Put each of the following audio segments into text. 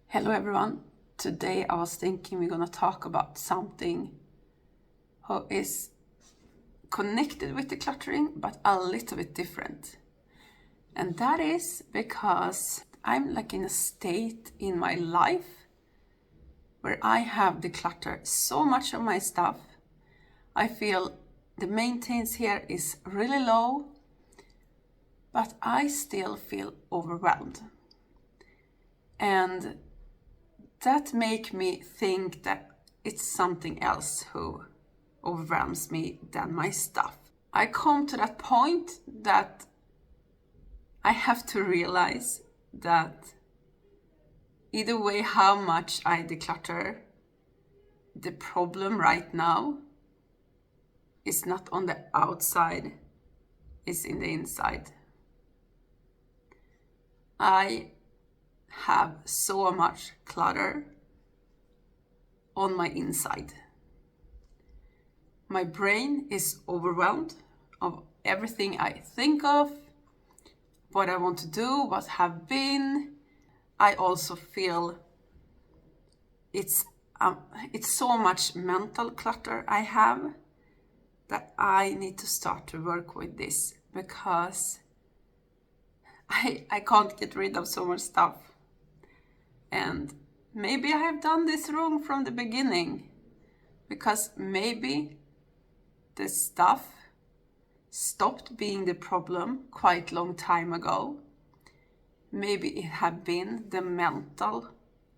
Hello everyone. Today I was thinking we're gonna talk about something who is connected with decluttering but a little bit different. And that is because I'm like in a state in my life where I have decluttered so much of my stuff. I feel the maintenance here is really low, but I still feel overwhelmed. And that make me think that it's something else who overwhelms me than my stuff. I come to that point that I have to realize that either way how much I declutter, the problem right now is not on the outside, it's in the inside. I have so much clutter on my inside. My brain is overwhelmed of everything I think of, what I want to do, what have been. I also feel it's so much mental clutter I have that I need to start to work with this because I can't get rid of so much stuff. And maybe I have done this wrong from the beginning, because maybe the stuff stopped being the problem quite long time ago. Maybe it had been the mental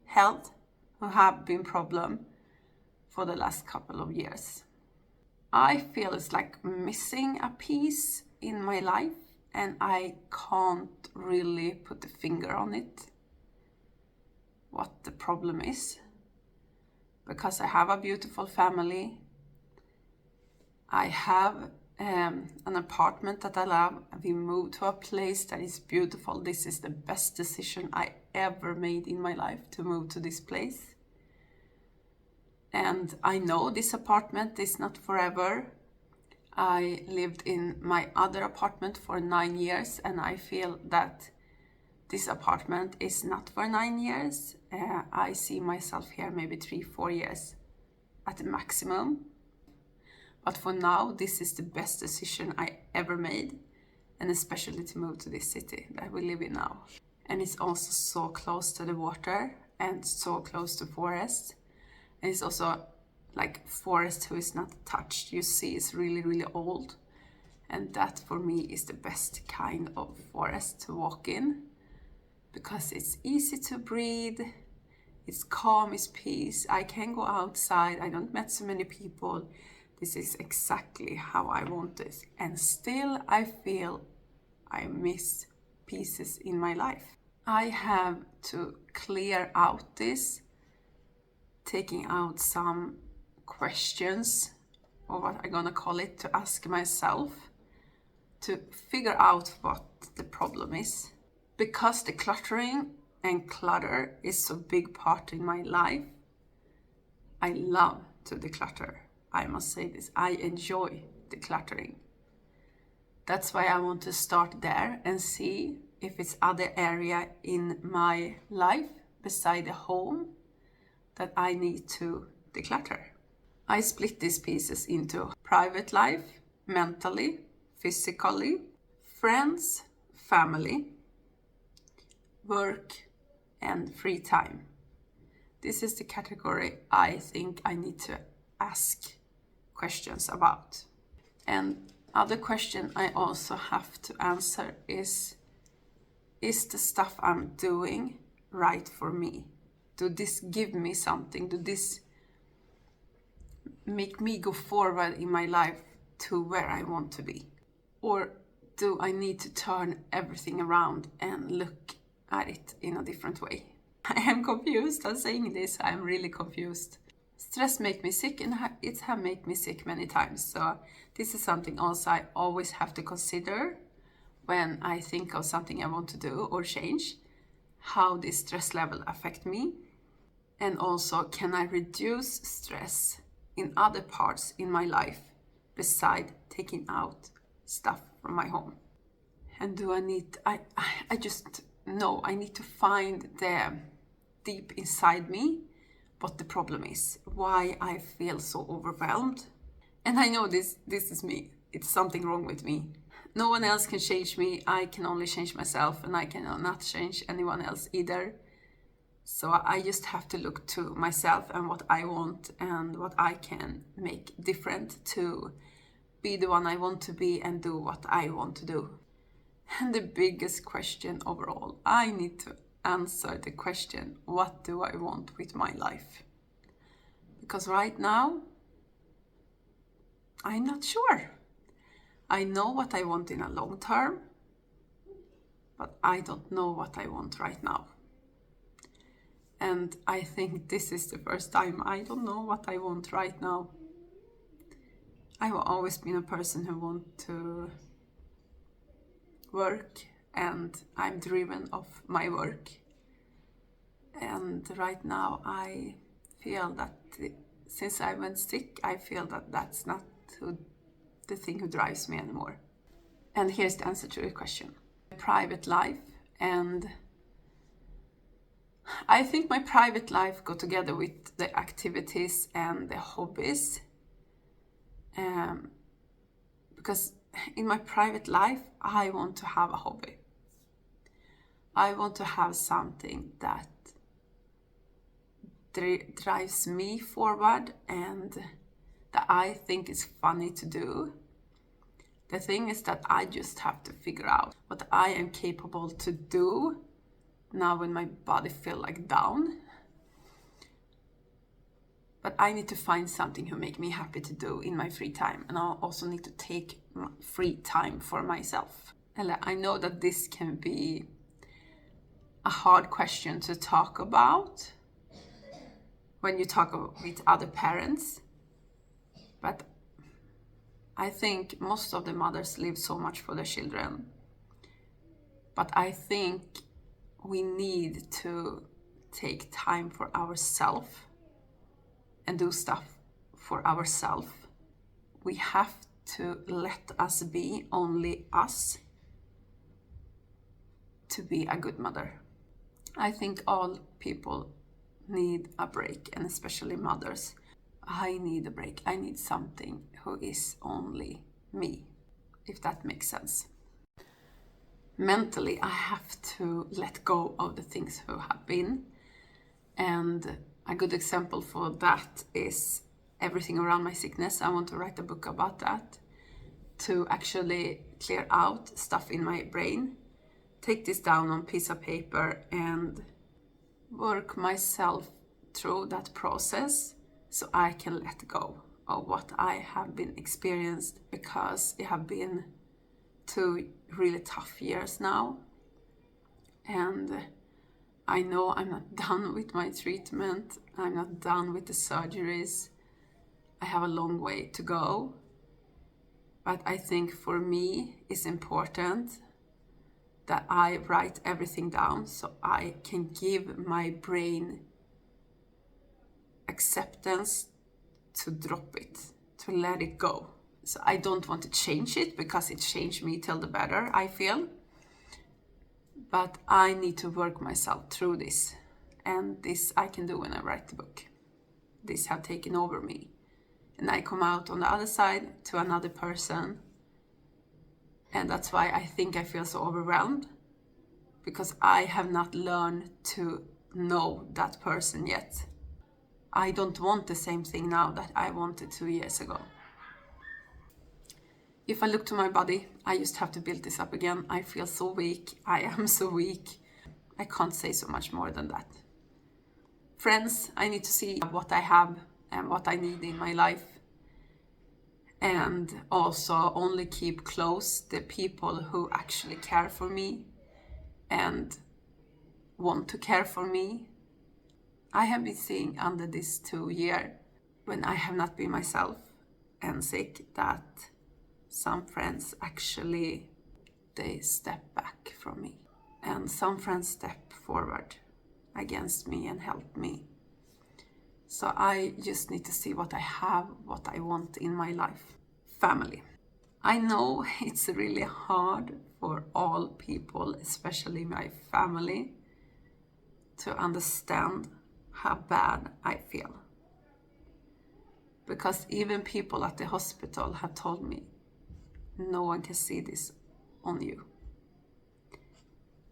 health who have been problem for the last couple of years. I feel it's like missing a piece in my life and I can't really put the finger on it, what the problem is, because I have a beautiful family. I have an apartment that I love. We moved to a place that is beautiful. This is the best decision I ever made in my life, to move to this place. And I know this apartment is not forever. I lived in my other apartment for 9 years and I feel that this apartment is not for 9 years. I see myself here maybe 3-4 years at the maximum. But for now, this is the best decision I ever made, and especially to move to this city that we live in now. And it's also so close to the water and so close to forest. And it's also like forest who is not touched. You see, it's really, really old. And that for me is the best kind of forest to walk in, because it's easy to breathe, it's calm, it's peace. I can go outside, I don't meet so many people. This is exactly how I want this. And still I feel I miss pieces in my life. I have to clear out this, taking out some questions, or what I'm gonna call it, to ask myself, to figure out what the problem is. Because the cluttering and clutter is so big part in my life, I love to declutter. I must say this, I enjoy decluttering. That's why I want to start there and see if it's other area in my life beside the home that I need to declutter. I split these pieces into private life, mentally, physically, friends, family, work, and free time. This is the category I think I need to ask questions about. And other question I also have to answer is the stuff I'm doing right for me? Do this give me something? Do this make me go forward in my life to where I want to be? Or do I need to turn everything around and look at it in a different way? I am confused. I'm saying this, I'm really confused. Stress make me sick, and it have made me sick many times. So this is something also I always have to consider when I think of something I want to do or change, how this stress level affect me. And also, can I reduce stress in other parts in my life beside taking out stuff from my home? And do I need, I just know I need to find deep inside me what the problem is, why I feel so overwhelmed. And I know this is me. It's something wrong with me. No one else can change me. I can only change myself, and I cannot change anyone else either. So I just have to look to myself and what I want and what I can make different to be the one I want to be and do what I want to do. And the biggest question overall, I need to answer the question, what do I want with my life? Because right now, I'm not sure. I know what I want in a long term, but I don't know what I want right now. And I think this is the first time I don't know what I want right now. I've always been a person who wants to work, and I'm driven of my work. And right now I feel that since I went sick, I feel that that's not the thing who drives me anymore. And here's the answer to your question. Private life, and I think my private life go together with the activities and the hobbies. Because in my private life, I want to have a hobby. I want to have something that drives me forward and that I think is funny to do. The thing is that I just have to figure out what I am capable to do now when my body feels like down. But I need to find something who make me happy to do in my free time. And I also need to take free time for myself. And I know that this can be a hard question to talk about when you talk with other parents. But I think most of the mothers live so much for their children. But I think we need to take time for ourselves and do stuff for ourselves. We have to let us be only us to be a good mother. I think all people need a break, and especially mothers. I need a break. I need something who is only me, if that makes sense. Mentally, I have to let go of the things who have been. And a good example for that is everything around my sickness. I want to write a book about that, to actually clear out stuff in my brain, take this down on a piece of paper and work myself through that process so I can let go of what I have been experienced, because it have been 2 really tough years now. And I know I'm not done with my treatment. I'm not done with the surgeries. I have a long way to go. But I think for me, it's important that I write everything down so I can give my brain acceptance to drop it, to let it go. So I don't want to change it, because it changed me till the better, I feel. But I need to work myself through this. And this I can do when I write the book. This have taken over me. And I come out on the other side to another person. And that's why I think I feel so overwhelmed. Because I have not learned to know that person yet. I don't want the same thing now that I wanted 2 years ago. If I look to my body, I just have to build this up again. I feel so weak. I am so weak. I can't say so much more than that. Friends, I need to see what I have and what I need in my life. And also only keep close the people who actually care for me and want to care for me. I have been seeing under this 2 years, when I have not been myself and sick, that some friends actually, they step back from me. And some friends step forward against me and help me. So I just need to see what I have, what I want in my life. Family. I know it's really hard for all people, especially my family, to understand how bad I feel. Because even people at the hospital have told me, no one can see this on you.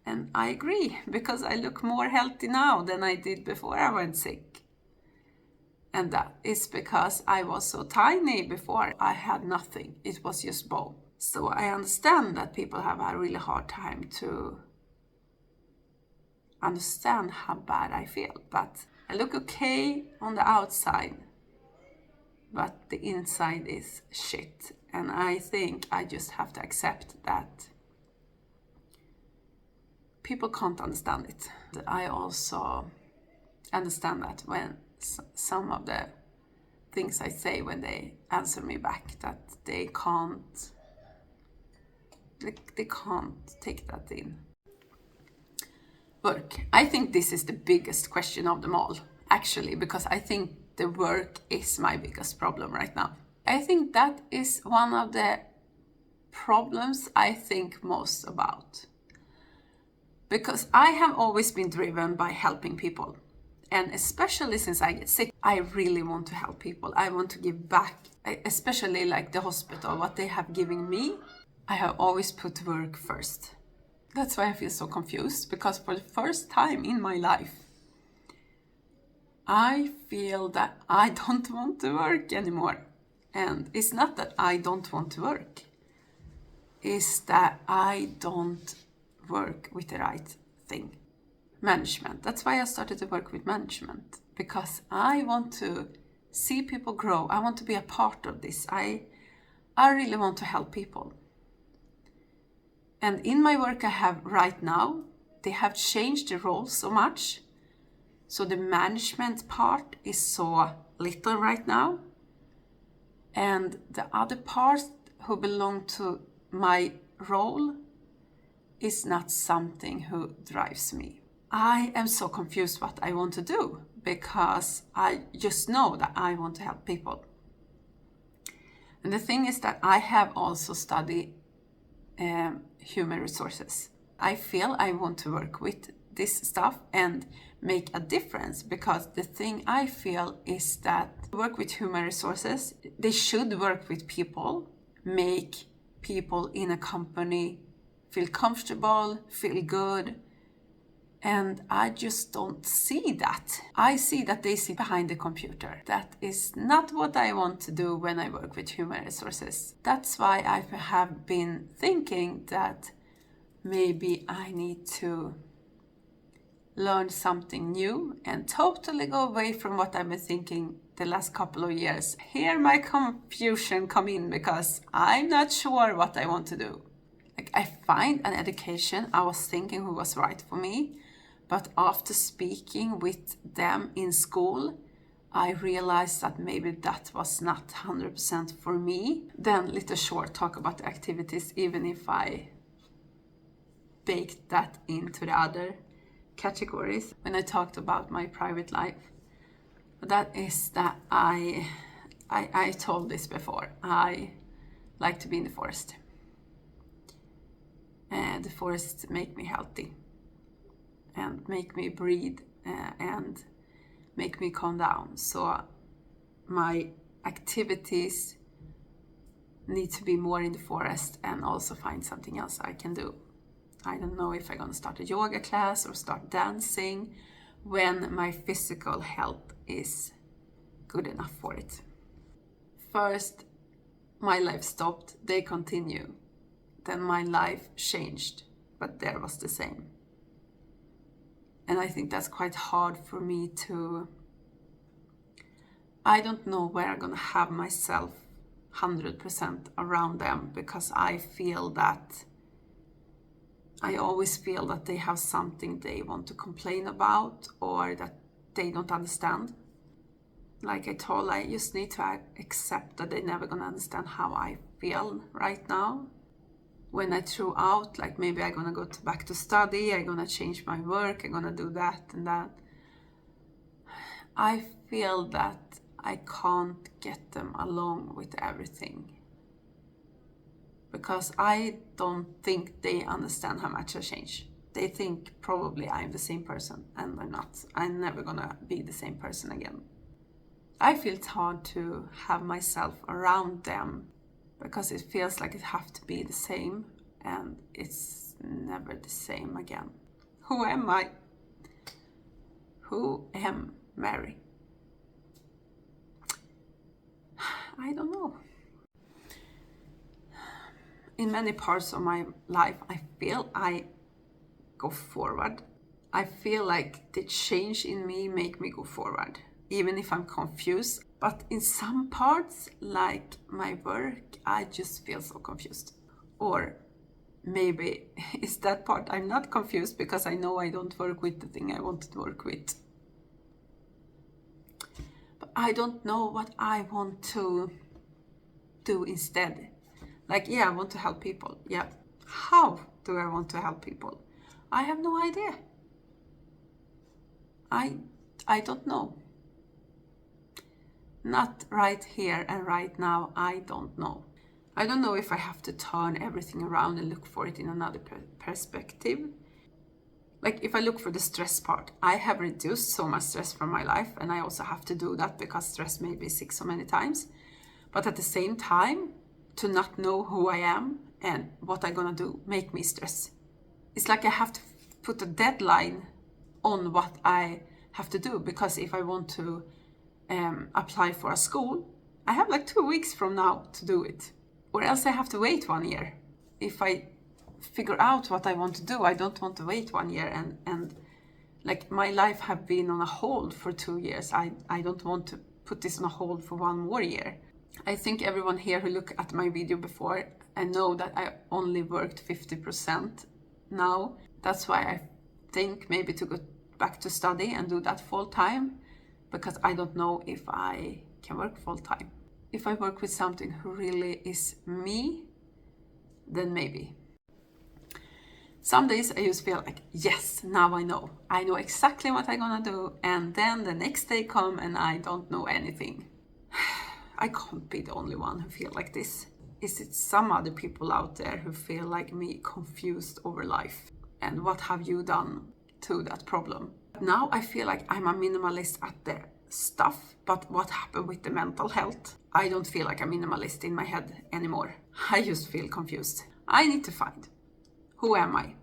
And I agree, because I look more healthy now than I did before I went sick. And that is because I was so tiny before. I had nothing. It was just bone. So I understand that people have a really hard time to understand how bad I feel. But I look okay on the outside, but the inside is shit. And I think I just have to accept that people can't understand it. I also understand that when some of the things I say when they answer me back, that they can't take that in. Work. I think this is the biggest question of them all, actually, because I think the work is my biggest problem right now. I think that is one of the problems I think most about. Because I have always been driven by helping people. And especially since I get sick, I really want to help people. I want to give back, especially like the hospital, what they have given me. I have always put work first. That's why I feel so confused, because for the first time in my life, I feel that I don't want to work anymore. And it's not that I don't want to work. It's that I don't work with the right thing. Management. That's why I started to work with management, because I want to see people grow. I want to be a part of this. I really want to help people. And in my work I have right now, they have changed the role so much. So the management part is so little right now. And the other parts who belong to my role is not something who drives me. I am so confused what I want to do, because I just know that I want to help people. And the thing is that I have also studied human resources. I feel I want to work with this stuff and make a difference, because the thing I feel is that work with human resources, they should work with people, make people in a company feel comfortable, feel good. And I just don't see that. I see that they sit behind the computer. That is not what I want to do when I work with human resources. That's why I have been thinking that maybe I need to learn something new and totally go away from what I've been thinking the last couple of years. Here my confusion come in, because I'm not sure what I want to do. Like, I find an education I was thinking who was right for me, but after speaking with them in school, I realized that maybe that was not 100% for me. Then little short talk about the activities, even if I baked that into the other categories. When I talked about my private life, that is that I told this before, I like to be in the forest. And the forest make me healthy and make me breathe and make me calm down. So my activities need to be more in the forest, and also find something else I can do. I don't know if I'm gonna start a yoga class or start dancing when my physical health is good enough for it. First, my life stopped, they continue. Then my life changed, but there was the same. And I think that's quite hard for me to... I don't know where I'm gonna have myself 100% around them, because I feel that I always feel that they have something they want to complain about, or that they don't understand. Like I told, I just need to accept that they're never gonna understand how I feel right now. When I threw out, like maybe I'm gonna go back to study, I'm gonna change my work, I'm gonna do that and that, I feel that I can't get them along with everything. Because I don't think they understand how much I change. they think probably I'm the same person, and I'm not. I'm never gonna be the same person again. I feel it's hard to have myself around them because it feels like it has to be the same, and it's never the same again. Who am I? Who am Mary? I don't know. In many parts of my life, I feel I go forward. I feel like the change in me make me go forward, even if I'm confused. But in some parts, like my work, I just feel so confused. Or maybe it's that part I'm not confused because I know I don't work with the thing I wanted to work with. But I don't know what I want to do instead. Like, yeah, I want to help people. Yeah. How do I want to help people? I have no idea. I don't know. Not right here and right now, I don't know. I don't know if I have to turn everything around and look for it in another perspective. Like, if I look for the stress part, I have reduced so much stress from my life, and I also have to do that because stress made me sick so many times. But at the same time, to not know who I am and what I'm gonna do make me stress. It's like I have to put a deadline on what I have to do, because if I want to apply for a school, I have like 2 weeks from now to do it, or else I have to wait 1 year. If I figure out what I want to do, I don't want to wait 1 year and like my life have been on a hold for 2 years. I don't want to put this on a hold for 1 more year. I think everyone here who looked at my video before and know that I only worked 50% now. That's why I think maybe to go back to study and do that full time, because I don't know if I can work full time. If I work with something who really is me, then maybe. Some days I just feel like, yes, now I know. I know exactly what I'm gonna do, and then the next day come and I don't know anything. I can't be the only one who feel like this. Is it some other people out there who feel like me, confused over life? And what have you done to that problem? Now I feel like I'm a minimalist at the stuff, but what happened with the mental health? I don't feel like a minimalist in my head anymore. I just feel confused. I need to find, who am I?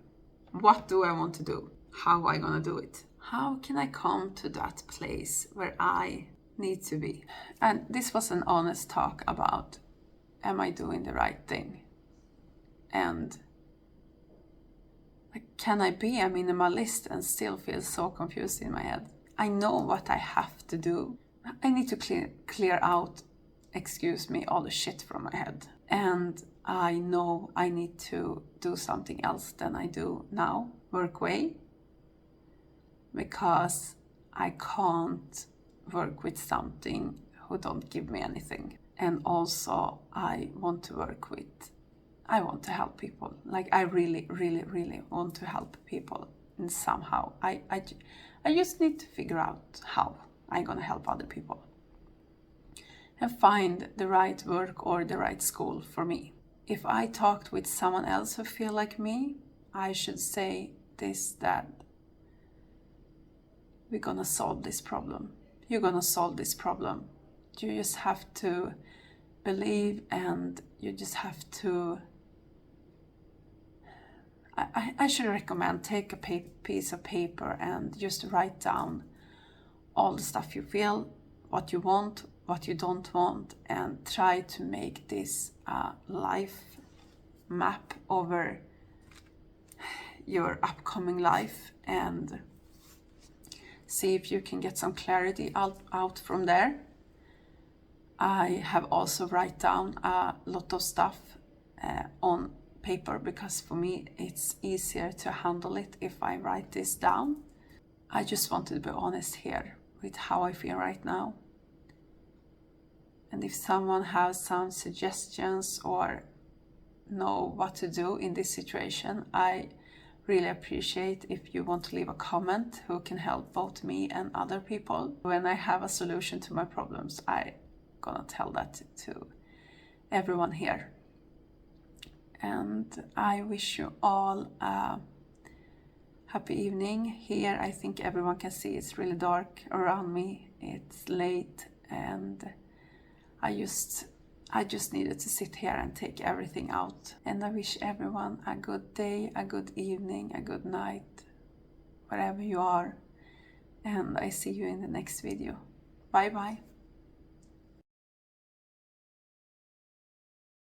What do I want to do? How am I gonna do it? How can I come to that place where I need to be? And this was an honest talk about, am I doing the right thing? And can I be a minimalist and still feel so confused in my head? I know what I have to do. I need to clear out, all the shit from my head. And I know I need to do something else than I do now, work way, because I can't work with something who don't give me anything. And also I want to help people. Like, I really, really, really want to help people. And somehow I just need to figure out how I'm gonna help other people and find the right work or the right school for me. If I talked with someone else who feel like me, I should say this, that we're gonna solve this problem. You're gonna solve this problem. You just have to believe, and you just have to, I should recommend, take a piece of paper and just write down all the stuff you feel, what you want, what you don't want, and try to make this a life map over your upcoming life, and see if you can get some clarity out from there. I have also write down a lot of stuff on paper, because for me it's easier to handle it if I write this down. I just wanted to be honest here with how I feel right now. And if someone has some suggestions or know what to do in this situation, I really appreciate if you want to leave a comment who can help both me and other people. When I have a solution to my problems, I'm gonna tell that to everyone here. And I wish you all a happy evening. Here I think everyone can see it's really dark around me. It's late and I just needed to sit here and take everything out. And I wish everyone a good day, a good evening, a good night, wherever you are. And I see you in the next video. Bye bye.